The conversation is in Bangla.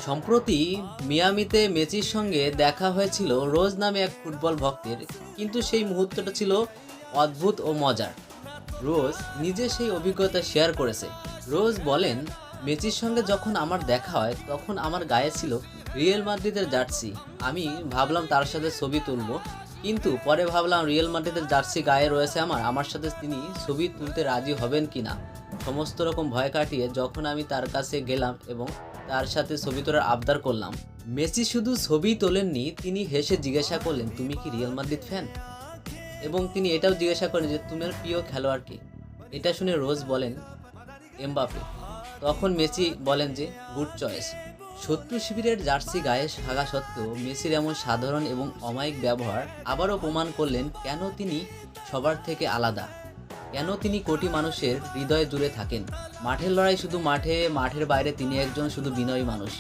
সম্প্রতি মিয়ামিতে মেসির সঙ্গে দেখা হয়েছিল রোজ নামে এক ফুটবল ভক্তের, কিন্তু সেই মুহূর্তটা ছিল অদ্ভুত ও মজার। রোজ নিজে সেই অভিজ্ঞতা শেয়ার করেছে। রোজ বলেন, মেসির সঙ্গে যখন আমার দেখা হয় তখন আমার গায়ে ছিল রিয়েল মাদ্রিদের জার্সি। আমি ভাবলাম তার সাথে ছবি তুলব, কিন্তু পরে ভাবলাম রিয়েল মাদ্রিদের জার্সি গায়ে রয়েছে আমার সাথে তিনি ছবি তুলতে রাজি হবেন কিনা। সমস্ত রকম ভয় কাটিয়ে যখন আমি তার কাছে গেলাম এবং তার সাথে ছবি তোলার আবদার করলাম, মেসি শুধু ছবি তোলেননি, তিনি হেসে জিজ্ঞাসা করলেন, তুমি কি রিয়েল মাদ্রিদ ফ্যান? এবং তিনি এটাও জিজ্ঞাসা করেন যে তোমার প্রিয় খেলোয়াড় কে। এটা শুনে রোজ বলেন, এমবাপে। তখন মেসি বলেন যে গুড চয়েস। শত্রু শিবিরের জার্সি গায়ে থাকা সত্ত্বেও মেসির এমন সাধারণ এবং অমায়িক ব্যবহার আবারও প্রমাণ করলেন কেন তিনি সবার থেকে আলাদা, কেন তিনি কোটি মানুষের হৃদয়ে জুড়ে থাকেন। মাঠের লড়াই শুধু মাঠে, মাঠের বাইরে তিনি একজন শুধু বিনয়ী মানুষ।